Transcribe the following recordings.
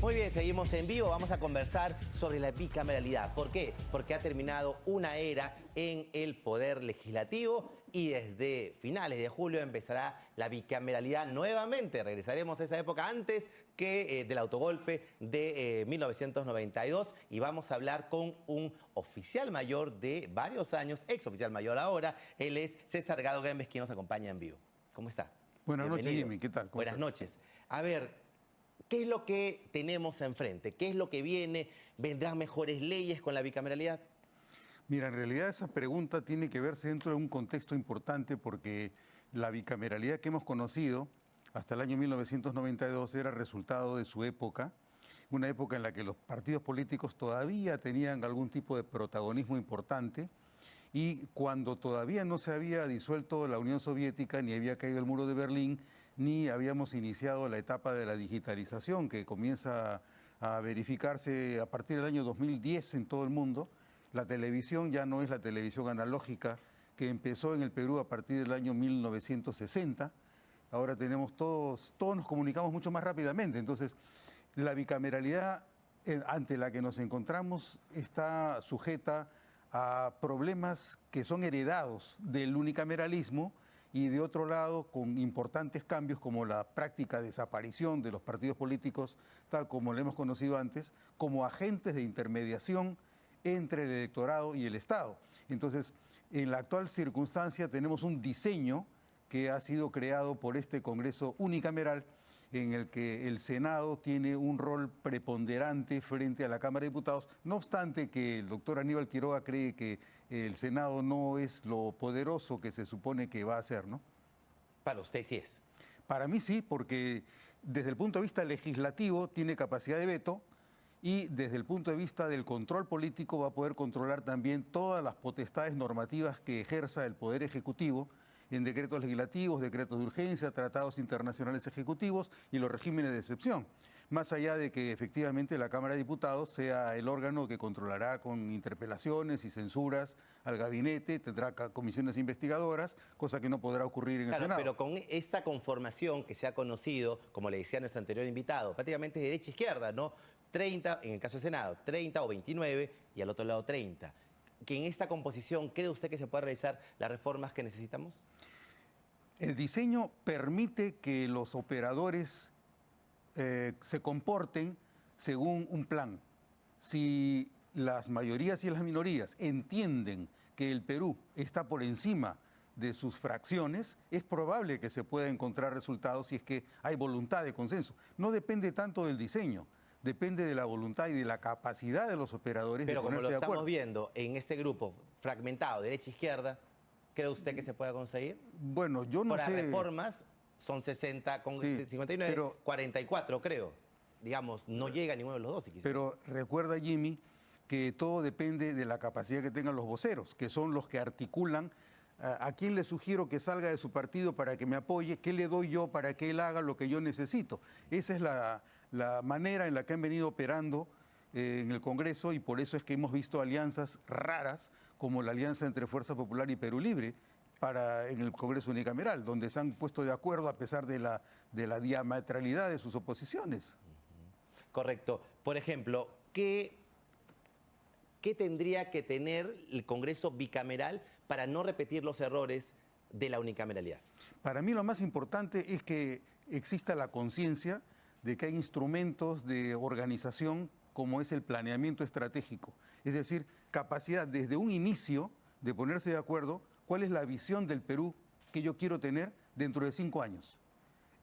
Muy bien, seguimos en vivo. Vamos a conversar sobre la bicameralidad. ¿Por qué? Porque ha terminado una era en el Poder Legislativo y desde finales de julio empezará la bicameralidad nuevamente. Regresaremos a esa época antes que del autogolpe de 1992 y vamos a hablar con un oficial mayor de varios años, ex oficial mayor ahora. Él es César Gado Gámez, quien nos acompaña en vivo. ¿Cómo está? Buenas noches, Bienvenido. Jimmy. ¿Qué tal? Buenas noches. A ver, ¿qué es lo que tenemos enfrente? ¿Qué es lo que viene? ¿Vendrán mejores leyes con la bicameralidad? Mira, en realidad esa pregunta tiene que verse dentro de un contexto importante porque la bicameralidad que hemos conocido hasta el año 1992 era resultado de su época, una época en la que los partidos políticos todavía tenían algún tipo de protagonismo importante y cuando todavía no se había disuelto la Unión Soviética, ni había caído el muro de Berlín, ni habíamos iniciado la etapa de la digitalización que comienza a verificarse a partir del año 2010 en todo el mundo. La televisión ya no es la televisión analógica que empezó en el Perú a partir del año 1960. Ahora tenemos todos nos comunicamos mucho más rápidamente. Entonces, la bicameralidad ante la que nos encontramos está sujeta a problemas que son heredados del unicameralismo y de otro lado con importantes cambios como la práctica desaparición de los partidos políticos tal como lo hemos conocido antes, como agentes de intermediación entre el electorado y el Estado. Entonces, en la actual circunstancia tenemos un diseño que ha sido creado por este Congreso unicameral en el que el Senado tiene un rol preponderante frente a la Cámara de Diputados, no obstante que el doctor Aníbal Quiroga cree que el Senado no es lo poderoso que se supone que va a ser, ¿no? Para usted sí es. Para mí sí, porque desde el punto de vista legislativo tiene capacidad de veto y desde el punto de vista del control político va a poder controlar también todas las potestades normativas que ejerza el Poder Ejecutivo en decretos legislativos, decretos de urgencia, tratados internacionales ejecutivos y los regímenes de excepción. Más allá de que efectivamente la Cámara de Diputados sea el órgano que controlará con interpelaciones y censuras al gabinete, tendrá comisiones investigadoras, cosa que no podrá ocurrir en el Senado. Pero con esta conformación que se ha conocido, como le decía nuestro anterior invitado, prácticamente de derecha-izquierda, ¿no? 30, en el caso del Senado, 30 o 29 y al otro lado 30. ¿Que en esta composición cree usted que se puede realizar las reformas que necesitamos? El diseño permite que los operadores se comporten según un plan. Si las mayorías y las minorías entienden que el Perú está por encima de sus fracciones, es probable que se pueda encontrar resultados si es que hay voluntad de consenso. No depende tanto del diseño, depende de la voluntad y de la capacidad de los operadores de ponerse de acuerdo. Pero como lo estamos viendo en este grupo fragmentado, derecha-izquierda, ¿cree usted que se pueda conseguir? Bueno, yo no sé. Por las reformas son 60 con Sí, 59, pero 44 creo. Digamos, no llega a ninguno de los dos. Si quisiera. Pero recuerda, Jimmy, que todo depende de la capacidad que tengan los voceros, que son los que articulan a quién le sugiero que salga de su partido para que me apoye, qué le doy yo para que él haga lo que yo necesito. Esa es la manera en la que han venido operando en el Congreso y por eso es que hemos visto alianzas raras como la alianza entre Fuerza Popular y Perú Libre en el Congreso unicameral, donde se han puesto de acuerdo a pesar de la diametralidad de sus oposiciones. Correcto. Por ejemplo, ¿qué tendría que tener el Congreso bicameral para no repetir los errores de la unicameralidad? Para mí lo más importante es que exista la conciencia de que hay instrumentos de organización como es el planeamiento estratégico, es decir, capacidad desde un inicio de ponerse de acuerdo cuál es la visión del Perú que yo quiero tener dentro de 5 años.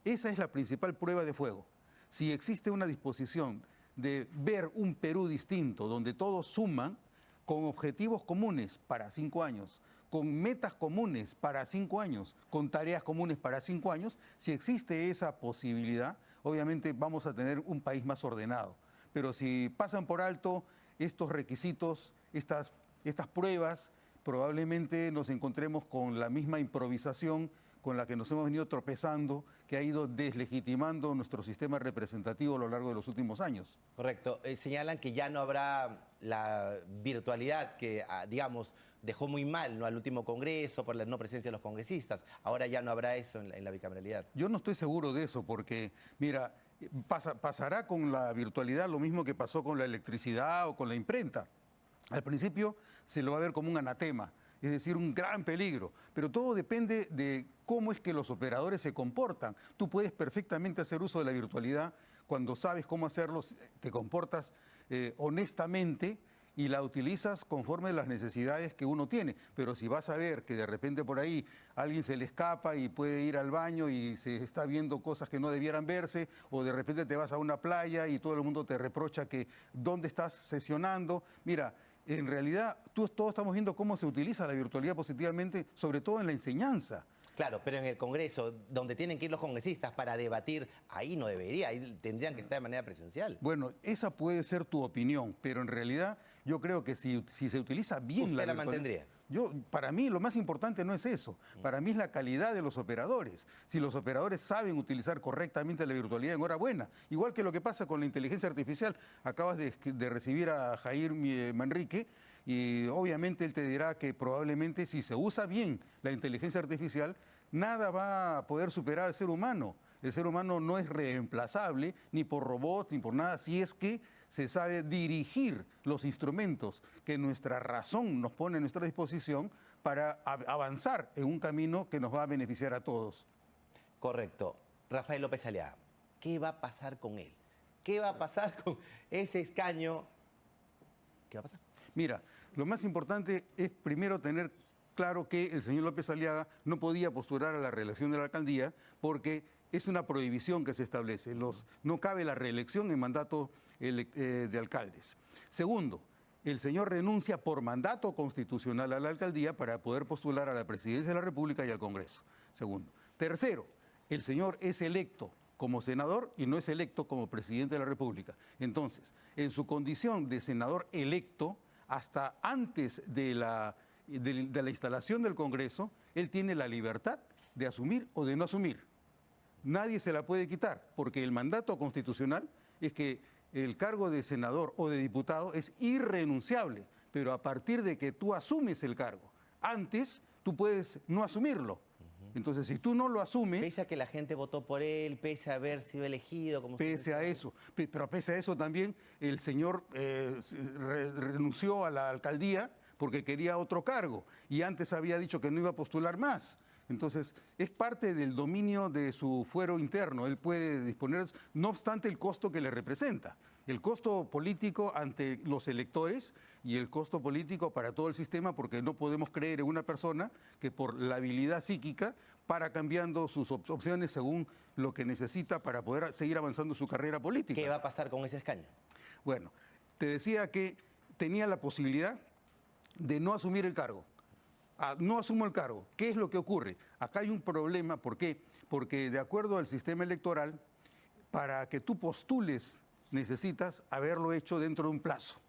Esa es la principal prueba de fuego. Si existe una disposición de ver un Perú distinto, donde todos suman, con objetivos comunes para 5 años, con metas comunes para 5 años, con tareas comunes para 5 años, si existe esa posibilidad, obviamente vamos a tener un país más ordenado. Pero si pasan por alto estos requisitos, estas pruebas, probablemente nos encontremos con la misma improvisación con la que nos hemos venido tropezando, que ha ido deslegitimando nuestro sistema representativo a lo largo de los últimos años. Correcto. Señalan que ya no habrá la virtualidad que, digamos, dejó muy mal, ¿no?, al último Congreso por la no presencia de los congresistas. Ahora ya no habrá eso en la bicameralidad. Yo no estoy seguro de eso porque, mira, Pasará con la virtualidad lo mismo que pasó con la electricidad o con la imprenta. Al principio se lo va a ver como un anatema, es decir, un gran peligro, pero todo depende de cómo es que los operadores se comportan. Tú puedes perfectamente hacer uso de la virtualidad cuando sabes cómo hacerlo, te comportas honestamente y la utilizas conforme a las necesidades que uno tiene. Pero si vas a ver que de repente por ahí alguien se le escapa y puede ir al baño y se está viendo cosas que no debieran verse, o de repente te vas a una playa y todo el mundo te reprocha que dónde estás sesionando. Mira, en realidad todos estamos viendo cómo se utiliza la virtualidad positivamente, sobre todo en la enseñanza. Claro, pero en el Congreso, donde tienen que ir los congresistas para debatir, ahí no debería, ahí tendrían que estar de manera presencial. Bueno, esa puede ser tu opinión, pero en realidad yo creo que si se utiliza bien ¿Usted la mantendría? Para mí lo más importante no es eso, para mí es la calidad de los operadores. Si los operadores saben utilizar correctamente la virtualidad, enhorabuena. Igual que lo que pasa con la inteligencia artificial, acabas de recibir a Jair Manrique y obviamente él te dirá que probablemente si se usa bien la inteligencia artificial, nada va a poder superar al ser humano. El ser humano no es reemplazable ni por robots ni por nada, si es que se sabe dirigir los instrumentos que nuestra razón nos pone a nuestra disposición para avanzar en un camino que nos va a beneficiar a todos. Correcto. Rafael López Aliaga, ¿qué va a pasar con él? ¿Qué va a pasar con ese escaño? ¿Qué va a pasar? Mira, lo más importante es primero tener claro que el señor López Aliaga no podía postular a la reelección de la alcaldía porque es una prohibición que se establece. No cabe la reelección en mandato de alcaldes. Segundo, el señor renuncia por mandato constitucional a la alcaldía para poder postular a la presidencia de la República y al Congreso. Segundo. Tercero, el señor es electo como senador y no es electo como presidente de la República. Entonces, en su condición de senador electo, hasta antes de la instalación del Congreso, él tiene la libertad de asumir o de no asumir. Nadie se la puede quitar, porque el mandato constitucional es que el cargo de senador o de diputado es irrenunciable, pero a partir de que tú asumes el cargo, antes tú puedes no asumirlo. Entonces, si tú no lo asumes... Pese a que la gente votó por él, pese a haber sido elegido... como pese a eso, pero pese a eso también el señor renunció a la alcaldía porque quería otro cargo y antes había dicho que no iba a postular más. Entonces, es parte del dominio de su fuero interno. Él puede disponer, no obstante el costo que le representa. El costo político ante los electores y el costo político para todo el sistema, porque no podemos creer en una persona que por la habilidad psíquica para cambiando sus opciones según lo que necesita para poder seguir avanzando su carrera política. ¿Qué va a pasar con ese escaño? Bueno, te decía que tenía la posibilidad de no asumir el cargo. No asumo el cargo. ¿Qué es lo que ocurre? Acá hay un problema. ¿Por qué? Porque de acuerdo al sistema electoral, para que tú postules necesitas haberlo hecho dentro de un plazo.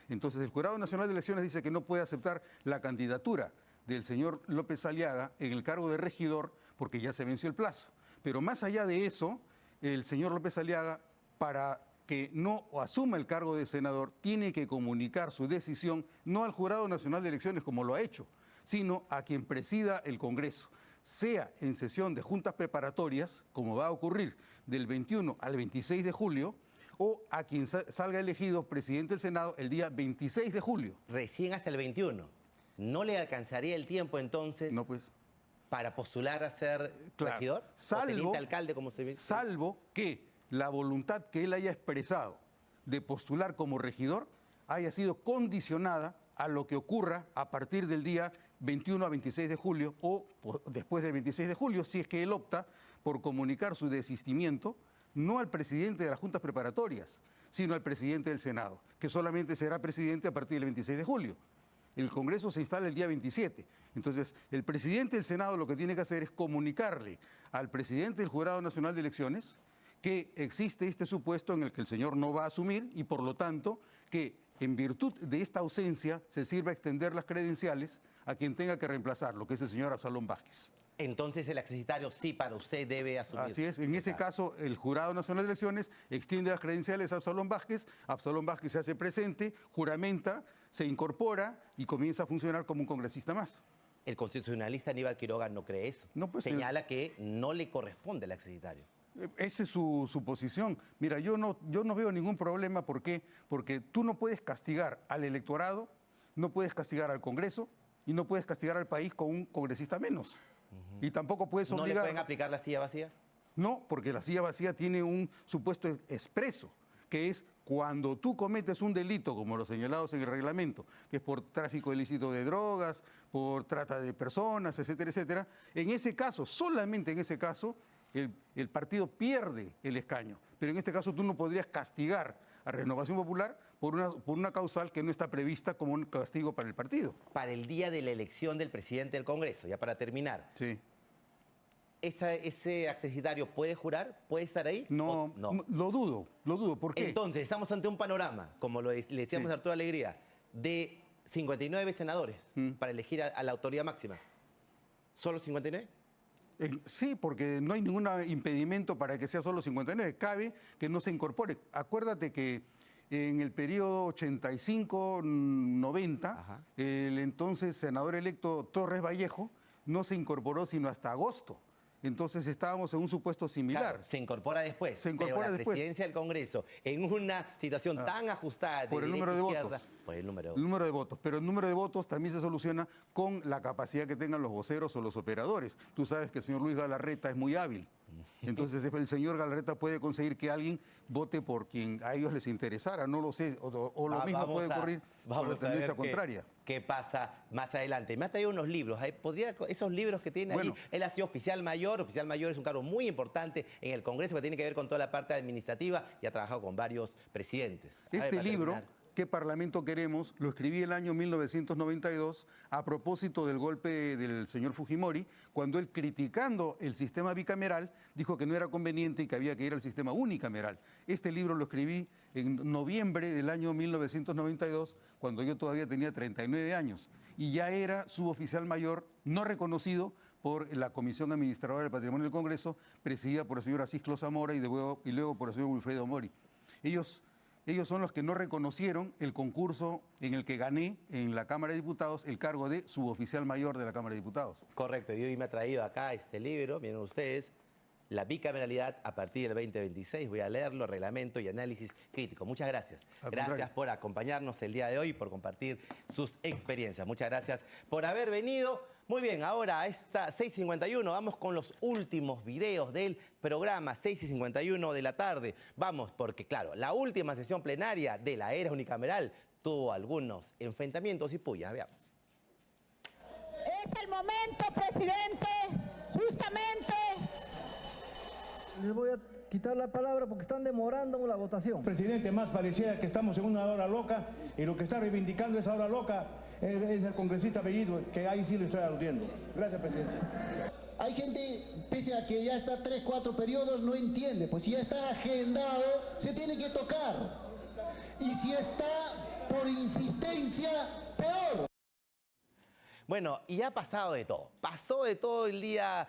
Entonces el Jurado Nacional de Elecciones dice que no puede aceptar la candidatura del señor López Aliaga en el cargo de regidor porque ya se venció el plazo. Pero más allá de eso, el señor López Aliaga, para que no asuma el cargo de senador, tiene que comunicar su decisión no al Jurado Nacional de Elecciones como lo ha hecho, sino a quien presida el Congreso, sea en sesión de juntas preparatorias, como va a ocurrir del 21 al 26 de julio, o a quien salga elegido presidente del Senado el día 26 de julio. Recién hasta el 21. ¿No le alcanzaría el tiempo entonces No, pues, para postular a ser regidor? ¿O teniente alcalde, como se dice? Salvo que la voluntad que él haya expresado de postular como regidor haya sido condicionada a lo que ocurra a partir del día 21 a 26 de julio o después del 26 de julio, si es que él opta por comunicar su desistimiento no al presidente de las juntas preparatorias, sino al presidente del Senado, que solamente será presidente a partir del 26 de julio. El Congreso se instala el día 27. Entonces, el presidente del Senado lo que tiene que hacer es comunicarle al presidente del Jurado Nacional de Elecciones que existe este supuesto en el que el señor no va a asumir y, por lo tanto, que en virtud de esta ausencia se sirva a extender las credenciales a quien tenga que reemplazarlo, que es el señor Absalón Vázquez. Entonces el exegitario sí para usted debe asumir. Así es, en ese caso el Jurado Nacional de Elecciones extiende las credenciales a Absalón Vázquez se hace presente, juramenta, se incorpora y comienza a funcionar como un congresista más. El constitucionalista Aníbal Quiroga no cree eso. No, pues, señala que no le corresponde al exegitario. Esa es su posición. Mira, yo no veo ningún problema. ¿Por qué? Porque tú no puedes castigar al electorado, no puedes castigar al Congreso y no puedes castigar al país con un congresista menos. Y tampoco puedes obligar... ¿No le pueden aplicar la silla vacía? No, porque la silla vacía tiene un supuesto expreso, que es cuando tú cometes un delito, como lo señalados en el reglamento, que es por tráfico ilícito de drogas, por trata de personas, etcétera, etcétera. En ese caso, solamente en ese caso, el partido pierde el escaño. Pero en este caso tú no podrías castigar a Renovación Popular por una causal que no está prevista como un castigo para el partido. Para el día de la elección del presidente del Congreso, ya para terminar. Sí. ¿Ese accesitario puede jurar? ¿Puede estar ahí? No, lo dudo. ¿Por qué? Entonces, estamos ante un panorama, como le decíamos a Arturo Alegría, de 59 senadores para elegir a la autoridad máxima. ¿Solo 59? Sí, porque no hay ningún impedimento para que sea solo 59. Cabe que no se incorpore. Acuérdate que en el periodo 85-90, el entonces senador electo Torres Vallejo no se incorporó sino hasta agosto. Entonces estábamos en un supuesto similar. Claro, se incorpora después. Se incorpora pero la después. Presidencia del Congreso, en una situación tan ajustada por el número de votos. Por el número de votos. Pero el número de votos también se soluciona con la capacidad que tengan los voceros o los operadores. Tú sabes que el señor Luis Galarreta es muy hábil. Entonces el señor Galarreta puede conseguir que alguien vote por quien a ellos les interesara. No lo sé. O lo mismo puede ocurrir con la tendencia contraria. ¿Qué pasa más adelante? Me ha traído unos libros. Esos libros que tiene ahí, él ha sido oficial mayor. Oficial mayor es un cargo muy importante en el Congreso que tiene que ver con toda la parte administrativa y ha trabajado con varios presidentes. Este libro, ¿Qué Parlamento Queremos?, lo escribí el año 1992 a propósito del golpe del señor Fujimori, cuando él, criticando el sistema bicameral, dijo que no era conveniente y que había que ir al sistema unicameral. Este libro lo escribí en noviembre del año 1992, cuando yo todavía tenía 39 años, y ya era suboficial mayor, no reconocido por la Comisión Administradora del Patrimonio del Congreso, presidida por el señor Asís Clos Zamora y luego por el señor Wilfredo Mori. Ellos son los que no reconocieron el concurso en el que gané en la Cámara de Diputados el cargo de suboficial mayor de la Cámara de Diputados. Correcto, y hoy me ha traído acá este libro, miren ustedes, La bicameralidad a partir del 2026. Voy a leerlo, reglamento y análisis crítico. Muchas gracias. Gracias por acompañarnos el día de hoy y por compartir sus experiencias. Muchas gracias por haber venido. Muy bien, ahora a esta 6:51 vamos con los últimos videos del programa, 6:51 de la tarde. Vamos, porque claro, la última sesión plenaria de la era unicameral tuvo algunos enfrentamientos y pullas. Veamos. Es el momento, presidente, justamente. Les voy a quitar la palabra porque están demorando la votación. Presidente, más pareciera que estamos en una hora loca y lo que está reivindicando esa hora loca es el congresista Bellido, que ahí sí le estoy aludiendo. Gracias, presidente. Hay gente, pese a que ya está 3, 4 periodos, no entiende. Pues si ya está agendado, se tiene que tocar. Y si está por insistencia, peor. Bueno, y ha pasado de todo. Pasó de todo el día...